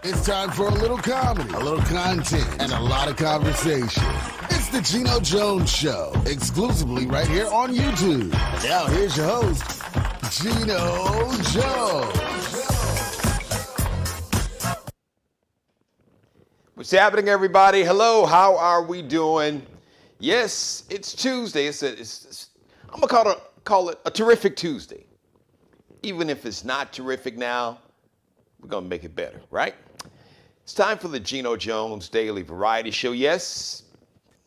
It's time for a little comedy, a little content, and a lot of conversation. It's the Geno Jones Show, exclusively right here on YouTube. Now here's your host, Geno Jones. What's happening, everybody? Hello, how are we doing? Yes, it's Tuesday. I'm gonna call it a terrific Tuesday. Even if it's not terrific now, we're gonna make it better, right? It's time for the Geno Jones Daily Variety Show. Yes,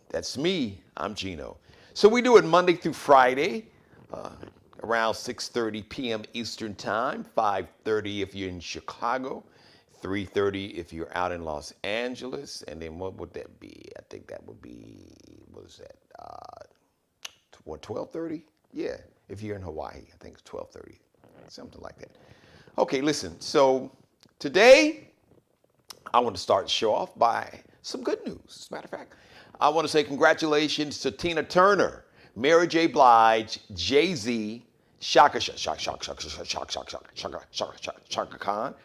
that's me. I'm Geno. So we do it Monday through Friday, around 6:30 p.m. Eastern Time, 5:30 if you're in Chicago, 3:30 if you're out in Los Angeles, and then what would that be? I think that would be, what is that? 12:30? Yeah, if you're in Hawaii, I think it's 12:30, something like that. Okay, listen. So today, I want to start the show off by some good news. As a matter of fact, I want to say congratulations to Tina Turner, Mary J. Blige, Jay-Z, Shaka Khan,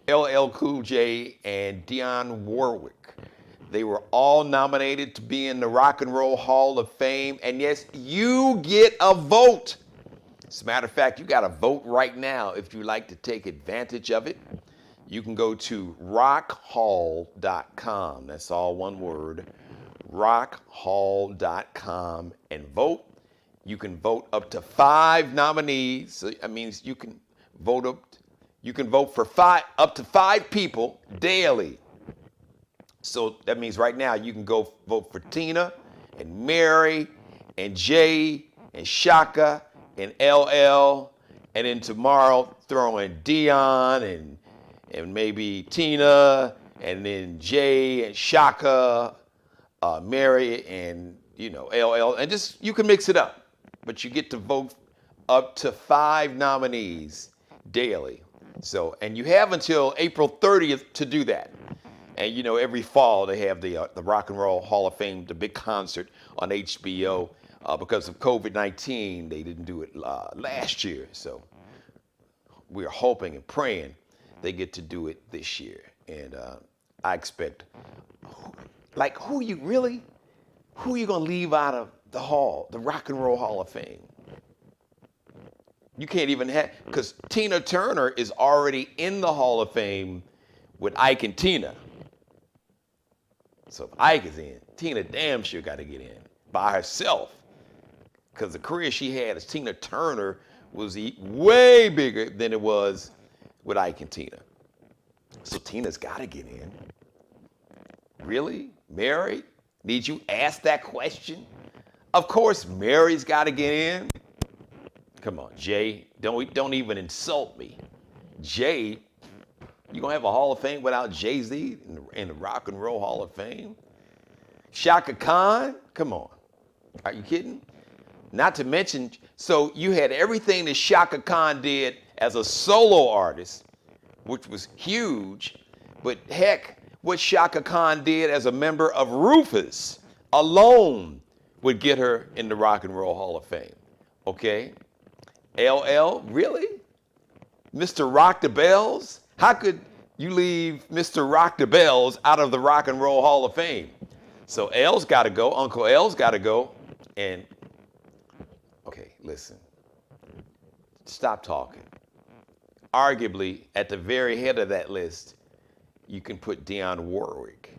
LL Cool J, and Dionne Warwick. They were all nominated to be in the Rock and Roll Hall of Fame. And yes, you get a vote. As a matter of fact, you got to vote right now if you like to take advantage of it. You can go to rockhall.com. That's all one word, rockhall.com, and vote. You can vote up to 5 nominees. So that means you can vote for up to 5 people daily. So that means right now you can go vote for Tina and Mary and Jay and Shaka and LL, and then tomorrow throw in Dionne and maybe Tina, and then Jay and Shaka, Mary and LL, and just you can mix it up, but you get to vote up to 5 nominees daily. So, and you have until April 30th to do that. And every fall they have the Rock and Roll Hall of Fame, the big concert on HBO. Because of COVID-19, they didn't do it last year. So we're hoping and praying they get to do it this year. And I expect, who are you going to leave out of the Rock and Roll Hall of Fame? You can't even because Tina Turner is already in the Hall of Fame with Ike and Tina. So if Ike is in, Tina damn sure got to get in by herself. Because the career she had as Tina Turner was way bigger than it was with Ike and Tina. So Tina's got to get in. Really? Mary? Need you ask that question? Of course Mary's got to get in. Come on, Jay, don't even insult me. Jay, you going to have a Hall of Fame without Jay-Z in the Rock and Roll Hall of Fame? Shaka Khan? Come on. Are you kidding? Not to mention, so you had everything that Shaka Khan did as a solo artist, which was huge, but heck, what Shaka Khan did as a member of Rufus alone would get her in the Rock and Roll Hall of Fame. Okay? LL, really? Mr. Rock the Bells? How could you leave Mr. Rock the Bells out of the Rock and Roll Hall of Fame? So L's got to go, Uncle L's got to go, and okay, listen. Stop talking. Arguably, at the very head of that list, you can put Dionne Warwick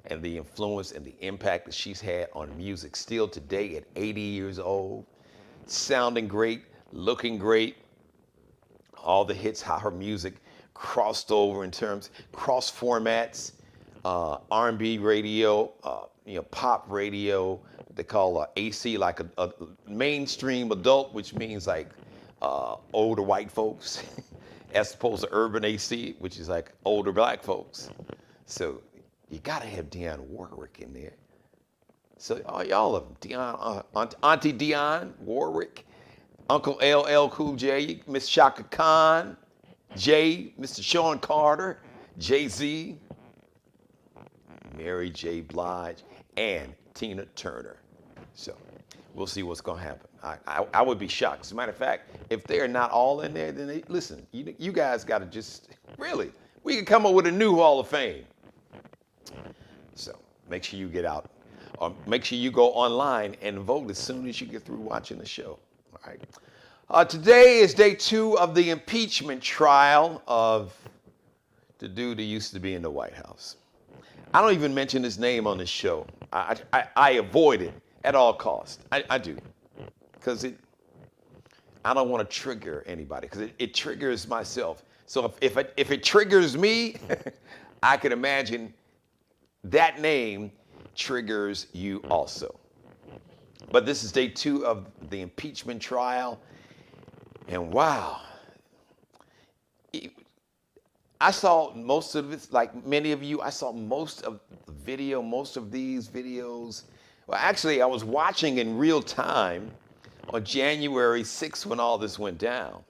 and the influence and the impact that she's had on music still today at 80 years old, sounding great, looking great, all the hits, how her music crossed over in terms, cross formats, R&B radio, pop radio, they call AC, like a mainstream adult, which means like older white folks, as opposed to urban AC, which is like older black folks. So you gotta have Dionne Warwick in there. So all of them, Auntie Dionne Warwick, Uncle LL Cool J, Miss Shaka Khan, Jay, Mr. Sean Carter, Jay-Z, Mary J. Blige, and Tina Turner. So we'll see what's going to happen. I would be shocked. As a matter of fact, if they're not all in there, then listen, you guys got to just, really, we can come up with a new Hall of Fame. So make sure you get out, or make sure you go online and vote as soon as you get through watching the show. All right. Today is day 2 of the impeachment trial of the dude who used to be in the White House. I don't even mention his name on this show. I avoid it at all costs. I do, because I don't want to trigger anybody, because it triggers myself. So if it triggers me, I can imagine that name triggers you also. But this is day 2 of the impeachment trial, and wow, I saw most of it, like many of you. I saw most of the video, most of these videos. Well, actually, I was watching in real time on January 6th when all this went down.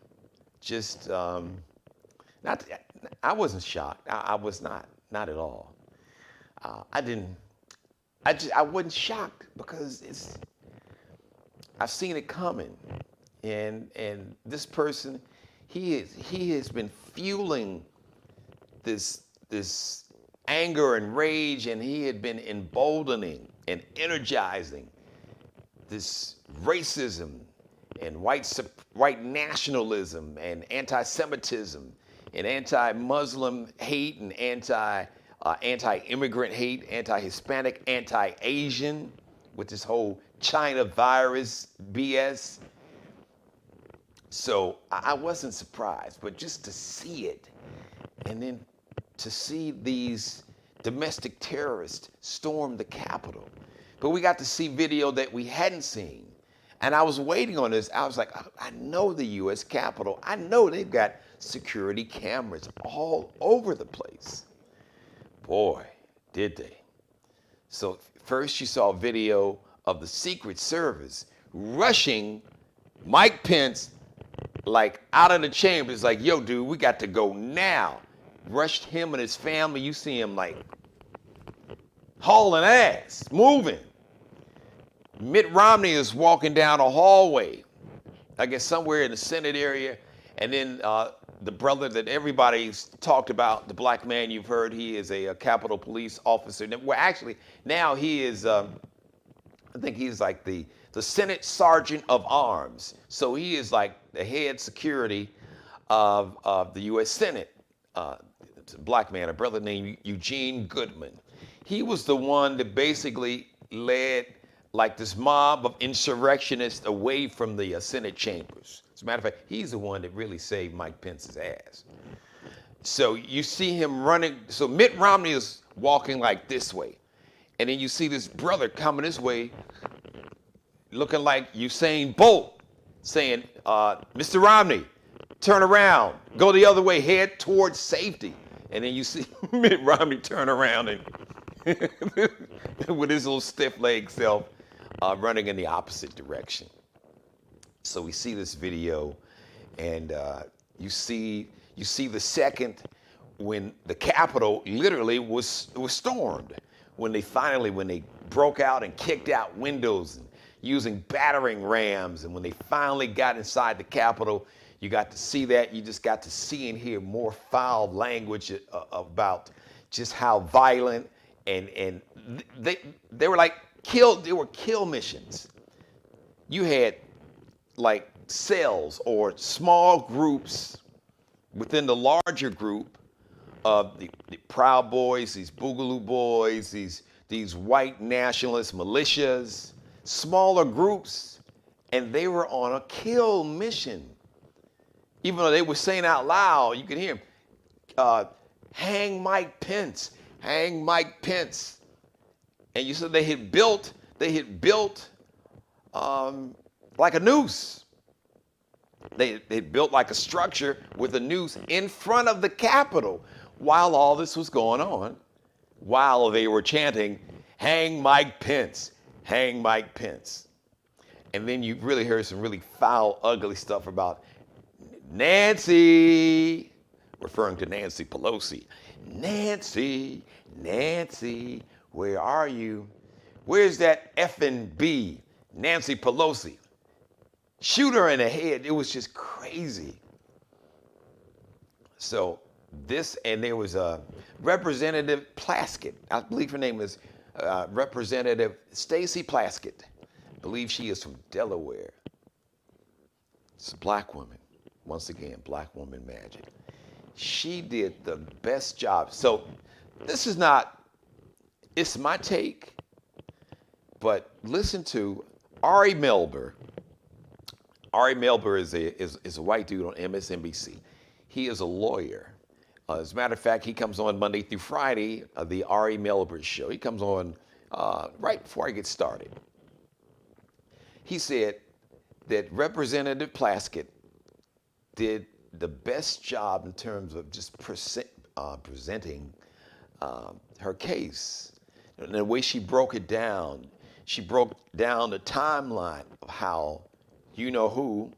Just, I wasn't shocked. I was not at all. I wasn't shocked because I've seen it coming. And this person, he has been fueling this anger and rage, and he had been emboldening and energizing this racism and white nationalism and anti-Semitism and anti-Muslim hate and anti-immigrant hate, anti-Hispanic, anti-Asian, with this whole China virus BS. So I wasn't surprised, but just to see it, and then to see these domestic terrorists storm the Capitol. But we got to see video that we hadn't seen. And I was waiting on this. I was like, I know the U.S. Capitol. I know they've got security cameras all over the place. Boy, did they. So first you saw a video of the Secret Service rushing Mike Pence like out of the chamber. It's like, yo, dude, we got to go now. Rushed him and his family. You see him like hauling ass, moving. Mitt Romney is walking down a hallway, I guess somewhere in the Senate area. And then the brother that everybody's talked about, the black man you've heard, he is a Capitol Police officer. Well, actually, now he is, I think he's like the Senate Sergeant of Arms. So he is like the head security of the U.S. Senate. It's a black man, a brother named Eugene Goodman. He was the one that basically led like this mob of insurrectionists away from the Senate chambers. As a matter of fact, he's the one that really saved Mike Pence's ass. So you see him running. So Mitt Romney is walking like this way. And then you see this brother coming this way, looking like Usain Bolt, saying, Mr. Romney, turn around, go the other way, head towards safety. And then you see Mitt Romney turn around and with his little stiff leg self running in the opposite direction. So we see this video, and you see the second when the Capitol literally was stormed, when they broke out and kicked out windows and using battering rams, and when they finally got inside the Capitol. You got to see that. You just got to see and hear more foul language about just how violent and they were like kill missions. You had like cells or small groups within the larger group of the Proud Boys, these Boogaloo Boys, these white nationalist militias, smaller groups, and they were on a kill mission. Even though they were saying out loud, you could hear them, hang Mike Pence, hang Mike Pence. And you said they had built like a noose. They built like a structure with a noose in front of the Capitol while all this was going on, while they were chanting, hang Mike Pence, hang Mike Pence. And then you really heard some really foul, ugly stuff about Nancy, referring to Nancy Pelosi. Nancy, Where are you? Where's that effing B, Nancy Pelosi? Shoot her in the head. It was just crazy. So this, and there was a Representative Plaskett. I believe her name is Representative Stacey Plaskett. I believe she is from Delaware. It's a black woman. Once again, black woman magic. She did the best job. So this is not, it's my take, but listen to Ari Melber. Ari Melber is a white dude on MSNBC. He is a lawyer. As a matter of fact, he comes on Monday through Friday, the Ari Melber show. He comes on right before I get started. He said that Representative Plaskett did the best job in terms of just presenting her case. And the way she broke it down, she broke down the timeline of how you know who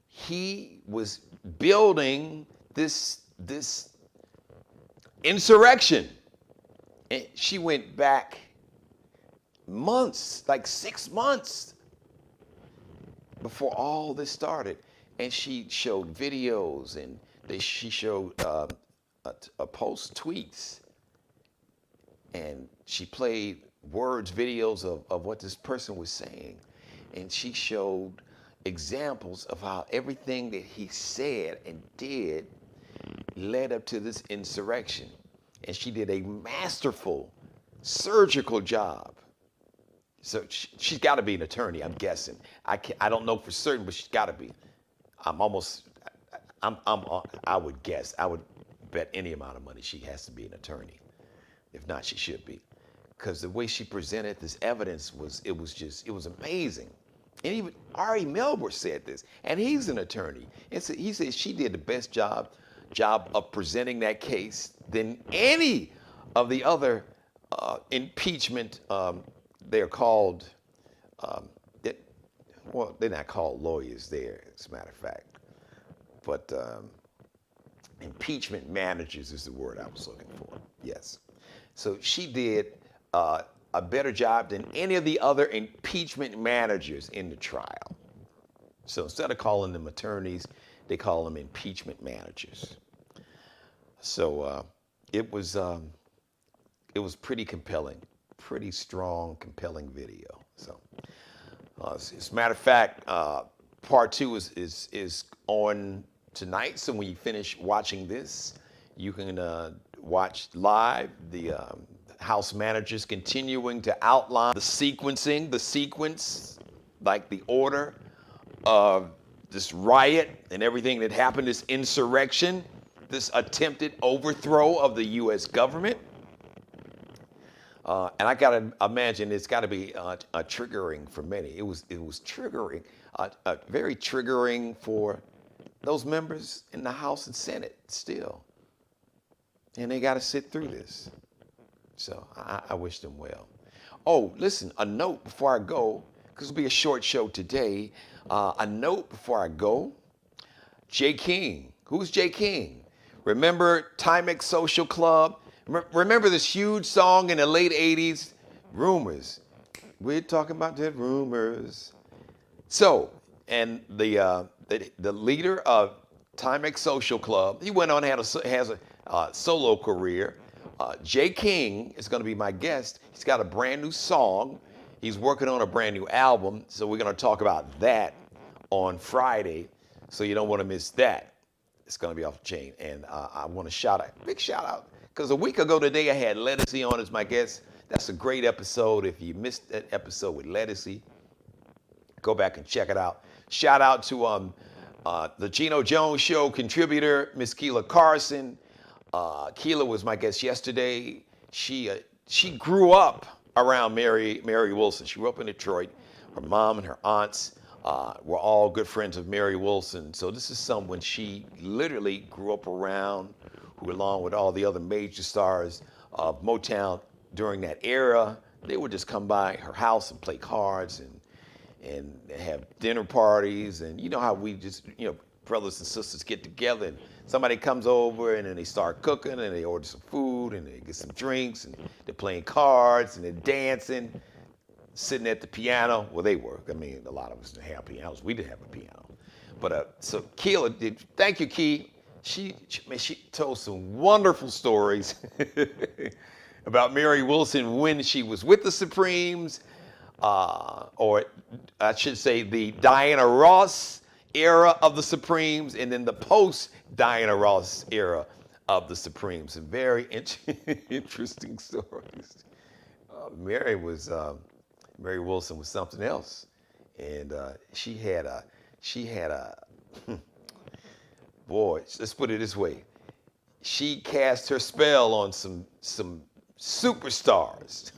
he was building this insurrection. And she went back months, like 6 months before all this started. And she showed videos, and she showed post tweets, and she played videos of what this person was saying. And she showed examples of how everything that he said and did led up to this insurrection. And she did a masterful, surgical job. So she's got to be an attorney, I'm guessing. I don't know for certain, but she's got to be. I would guess, I would bet any amount of money she has to be an attorney. If not, she should be. Because the way she presented this evidence was amazing. And even Ari Melber said this, and he's an attorney. And so he said she did the best job of presenting that case than any of the other impeachment. They're called, they're not called lawyers there, as a matter of fact. But impeachment managers is the word I was looking for. Yes. So she did a better job than any of the other impeachment managers in the trial. So instead of calling them attorneys, they call them impeachment managers. So it was pretty compelling, pretty strong, compelling video. So as a matter of fact, part 2 is on tonight. So when you finish watching this, you can watch live the House managers continuing to outline the sequence, like the order of this riot and everything that happened, this insurrection, this attempted overthrow of the U.S. government. And I gotta imagine it's got to be triggering for many. It was triggering, very triggering for those members in the House and Senate still, and they got to sit through this. So I wish them well. Oh, listen, a note before I go, because it'll be a short show today. A note before I go. Jay King. Who's Jay King? Remember Timex Social Club? Remember this huge song in the late 80s? Rumors. We're talking about the rumors. So, and the leader of Timex Social Club, he went on and has a solo career. Jay King is going to be my guest. He's got a brand new song. He's working on a brand new album. So we're going to talk about that on Friday. So you don't want to miss that. It's going to be off the chain. And I want to big shout out. Because a week ago today, I had Lettucey on as my guest. That's a great episode. If you missed that episode with Lettucey, go back and check it out. Shout out to the Geno Jones Show contributor, Miss Keela Carson. Keela was my guest yesterday. She grew up around Mary Wilson. She grew up in Detroit. Her mom and her aunts were all good friends of Mary Wilson. So this is someone she literally grew up around, who, along with all the other major stars of Motown during that era, they would just come by her house and play cards and have dinner parties. And you know how we just, brothers and sisters get together and somebody comes over and then they start cooking and they order some food food and they get some drinks and they're playing cards and they're dancing, sitting at the piano. Well, they were. I mean, a lot of us didn't have pianos. We didn't have a piano. But so Keela did. Thank you, Key. She told some wonderful stories about Mary Wilson when she was with the Supremes, or I should say the Diana Ross era of the Supremes, and then the post-Diana Ross era of the Supremes. Some very interesting stories. Mary Wilson was something else, and she had a boy. Let's put it this way: she cast her spell on some superstars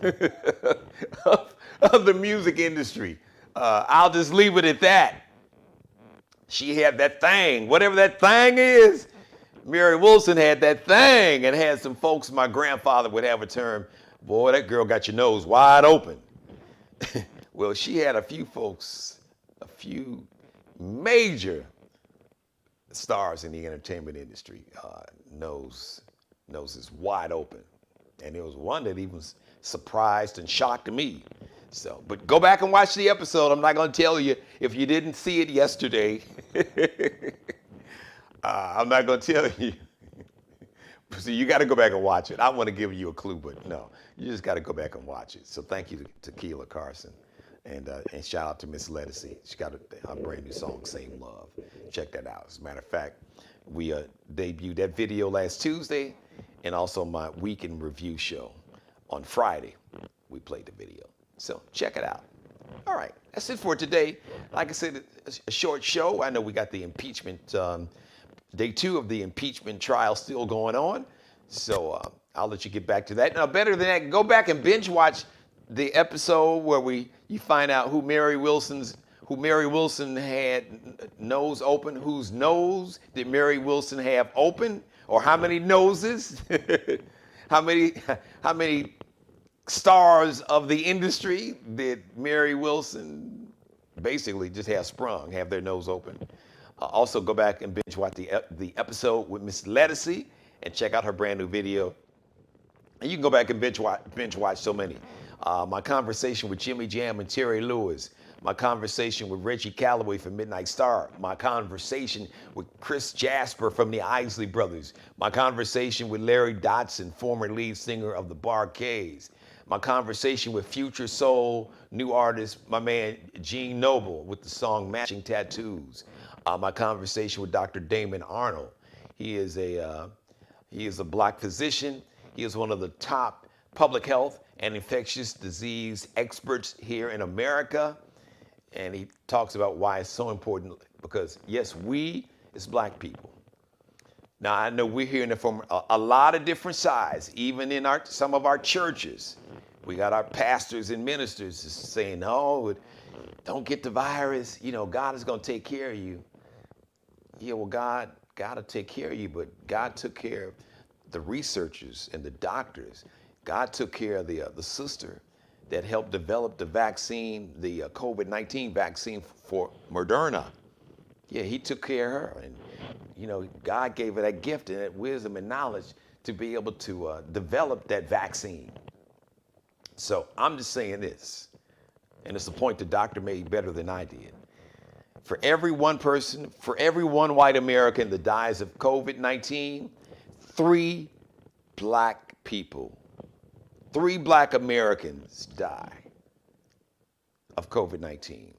of the music industry. I'll just leave it at that. She had that thing, whatever that thing is. Mary Wilson had that thing, and had some folks. My grandfather would have a term, boy, that girl got your nose wide open. Well, she had a few major stars in the entertainment industry. Nose is wide open. And there was one that even surprised and shocked me. So, but go back and watch the episode. I'm not going to tell you if you didn't see it yesterday. I'm not going to tell you. So you got to go back and watch it. I want to give you a clue, but no, you just got to go back and watch it. So thank you to Keela Carson, and shout out to Miss Lettucey. She got a brand new song, "Same Love." Check that out. As a matter of fact, we debuted that video last Tuesday, and also my weekend review show on Friday. We played the video. So check it out. All right, that's it for today. Like I said, a short show. I know we got the impeachment, day 2 of the impeachment trial still going on. So I'll let you get back to that. Now, better than that, go back and binge watch the episode where you find out who Mary Wilson had nose open. Whose nose did Mary Wilson have open? Or how many noses? how many stars of the industry did Mary Wilson basically just have their nose open? Also, go back and binge watch the episode with Miss Lettucey and check out her brand new video. And you can go back and binge watch so many. My conversation with Jimmy Jam and Terry Lewis. My conversation with Reggie Calloway from Midnight Star. My conversation with Chris Jasper from the Isley Brothers. My conversation with Larry Dotson, former lead singer of the Bar-Kays. My conversation with Future Soul, new artist, my man Gene Noble with the song Matching Tattoos. My conversation with Dr. Damon Arnold. He is a black physician. He is one of the top public health and infectious disease experts here in America. And he talks about why it's so important because, yes, we as black people. Now, I know we're hearing it from a lot of different sides, even in some of our churches. We got our pastors and ministers saying, no, don't get the virus. God is going to take care of you. Yeah, well, God will take care of you, but God took care of the researchers and the doctors. God took care of the sister that helped develop the vaccine, the COVID-19 vaccine for Moderna. Yeah, he took care of her. And, God gave her that gift and that wisdom and knowledge to be able to develop that vaccine. So I'm just saying this, and it's a point the doctor made better than I did. For every one white American that dies of COVID-19, 3 black people, 3 black Americans die of COVID-19.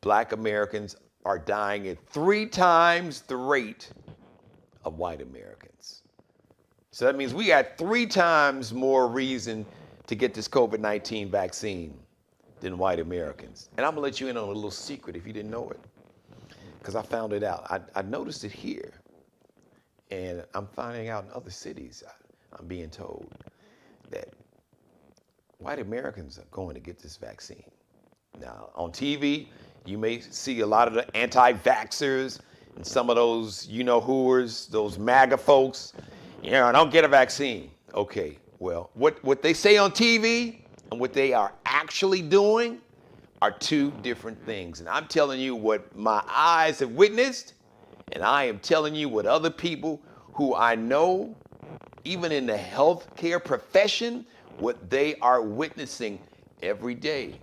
Black Americans are dying at 3 times the rate of white Americans. So that means we got 3 times more reason to get this COVID-19 vaccine than white Americans. And I'm gonna let you in on a little secret if you didn't know it, because I found it out. I noticed it here, and I'm finding out in other cities. I'm being told that white Americans are going to get this vaccine. Now, on TV, you may see a lot of the anti-vaxxers and some of those you-know-whoers, those MAGA folks, don't get a vaccine. Okay, well, what they say on TV and what they are actually doing are 2 different things. And I'm telling you what my eyes have witnessed, and I am telling you what other people who I know even in the healthcare profession, what they are witnessing every day.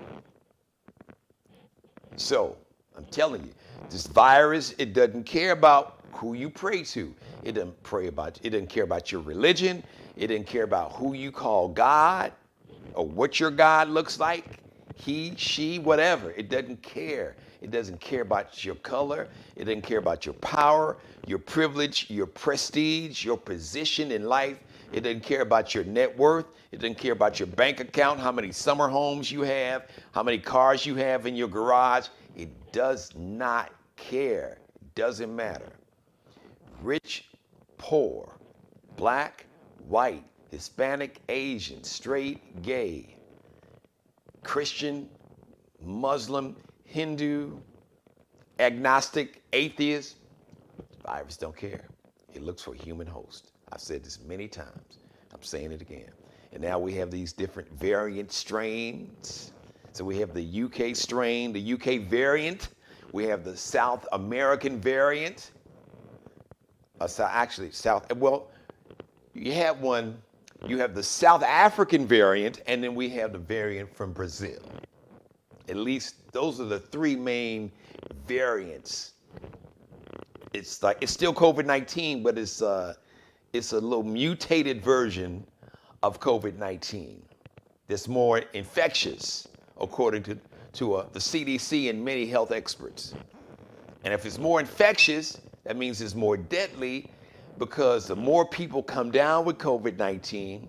So, I'm telling you, this virus, it doesn't care about who you pray to. It doesn't care about your religion. It doesn't care about who you call God or what your God looks like. He, she, whatever. It doesn't care. It doesn't care about your color. It doesn't care about your power, your privilege, your prestige, your position in life. It doesn't care about your net worth. It doesn't care about your bank account, how many summer homes you have, how many cars you have in your garage. It does not care. It doesn't matter. Rich, poor, black, white, Hispanic, Asian, straight, gay, Christian, Muslim, Hindu, agnostic, atheist. Virus don't care. It looks for a human host. I've said this many times. I'm saying it again. And now we have these different variant strains. So we have the UK strain, the UK variant. We have the South American variant. You have one. You have the South African variant, and then we have the variant from Brazil. At least those are the three main variants. It's still COVID-19, but it's a little mutated version of COVID-19 that's more infectious, according to the CDC and many health experts. And if it's more infectious, that means it's more deadly, because the more people come down with COVID-19,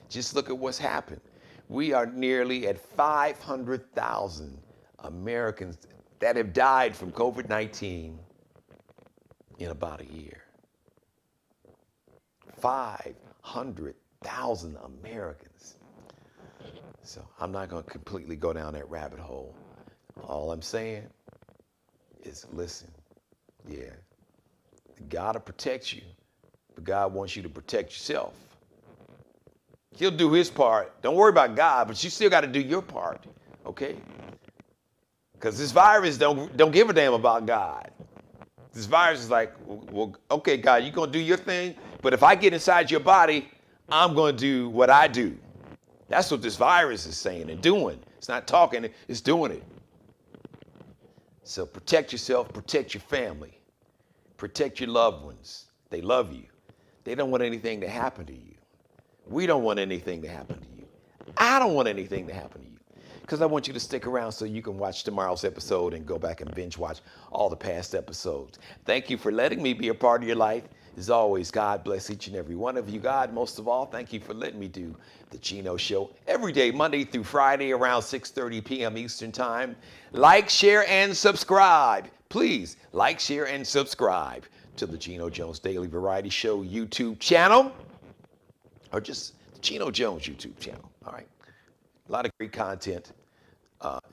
just look at what's happened. We are nearly at 500,000 Americans that have died from COVID-19 in about a year. 500,000 Americans. So I'm not going to completely go down that rabbit hole. All I'm saying is, listen, yeah, God will protect you, but God wants you to protect yourself. He'll do his part. Don't worry about God, but you still got to do your part, okay? Because this virus don't give a damn about God. This virus is like, well, okay, God, you're going to do your thing, but if I get inside your body, I'm going to do what I do. That's what this virus is saying and doing. It's not talking, it's doing it. So protect yourself, protect your family, protect your loved ones. They love you. They don't want anything to happen to you. We don't want anything to happen to you. I don't want anything to happen to you, because I want you to stick around so you can watch tomorrow's episode and go back and binge watch all the past episodes. Thank you for letting me be a part of your life. As always, God bless each and every one of you. God, most of all, thank you for letting me do the Geno Show every day, Monday through Friday, around 6:30 p.m. Eastern Time. Like, share, and subscribe. Please like, share, and subscribe to the Geno Jones Daily Variety Show YouTube channel, or just the Geno Jones YouTube channel. All right. A lot of great content.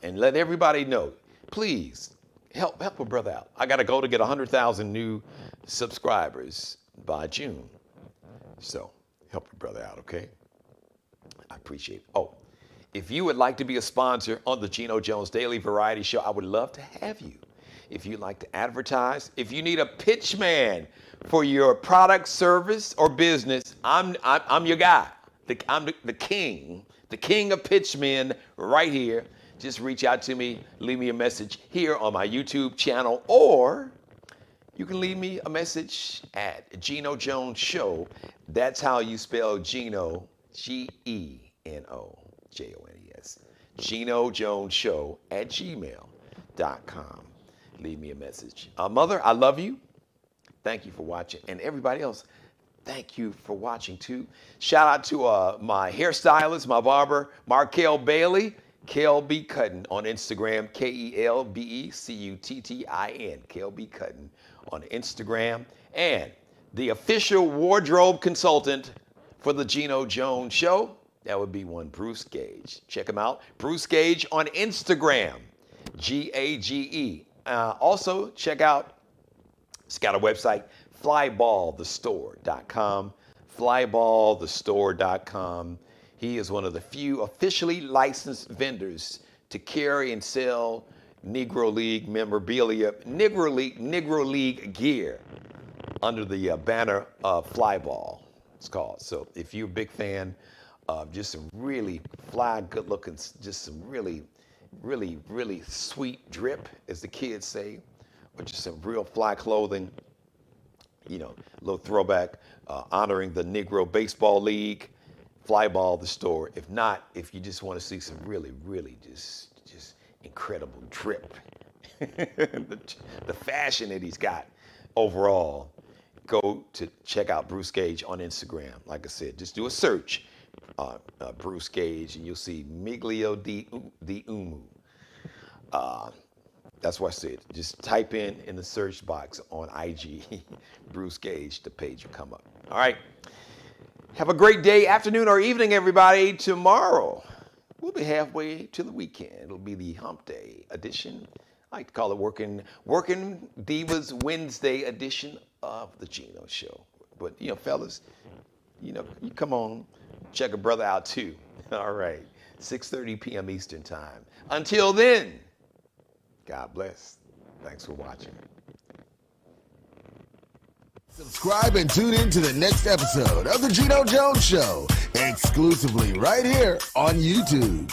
And let everybody know, please help a brother out. I got to go to get 100,000 new subscribers by June. So help your brother out, okay? I appreciate it. Oh, if you would like to be a sponsor on the Geno Jones Daily Variety Show, I would love to have you. If you'd like to advertise, if you need a pitch man for your product, service, or business, I'm your guy. I'm the king of pitchmen right here. Just reach out to me, leave me a message here on my YouTube channel, or you can leave me a message at Geno Jones Show. That's how you spell Geno, G-E-N-O-J-O-N-E-S. Geno Jones Show at gmail.com. Leave me a message. Mother, I love you. Thank you for watching. And everybody else, thank you for watching too. Shout out to my hairstylist, my barber, Markel Bailey, KLB Cuttin on Instagram, KELBECUTTIN, KLB Cuttin on Instagram. And the official wardrobe consultant for the Geno Jones Show, that would be one Bruce Gage. Check him out. Bruce Gage on Instagram, Gage. Also, check out, he's got a website, flyballthestore.com, flyballthestore.com. He is one of the few officially licensed vendors to carry and sell Negro League memorabilia, Negro League gear under the banner of Flyball. it's called. So if you're a big fan of just some really fly, good looking, just some really, really, really sweet drip, as the kids say, or just some real fly clothing, you know, a little throwback, honoring the Negro Baseball League, Flyball the store. If not, if you just want to see some really, really just incredible drip, the fashion that he's got overall, go to check out Bruce Gage on Instagram. Like I said, just do a search, Bruce Gage, and you'll see Miglio di Umu. That's what I said. Just type in the search box on IG, Bruce Gage, the page will come up. All right. Have a great day, afternoon, or evening, everybody. Tomorrow, we'll be halfway to the weekend. It'll be the Hump Day edition. I like to call it Working Divas Wednesday edition of the Geno Show. But, you know, fellas, you know, you come on, check a brother out too. All right. 6:30 p.m. Eastern Time. Until then, God bless. Thanks for watching. Subscribe and tune in to the next episode of The Geno Jones Show, exclusively right here on YouTube.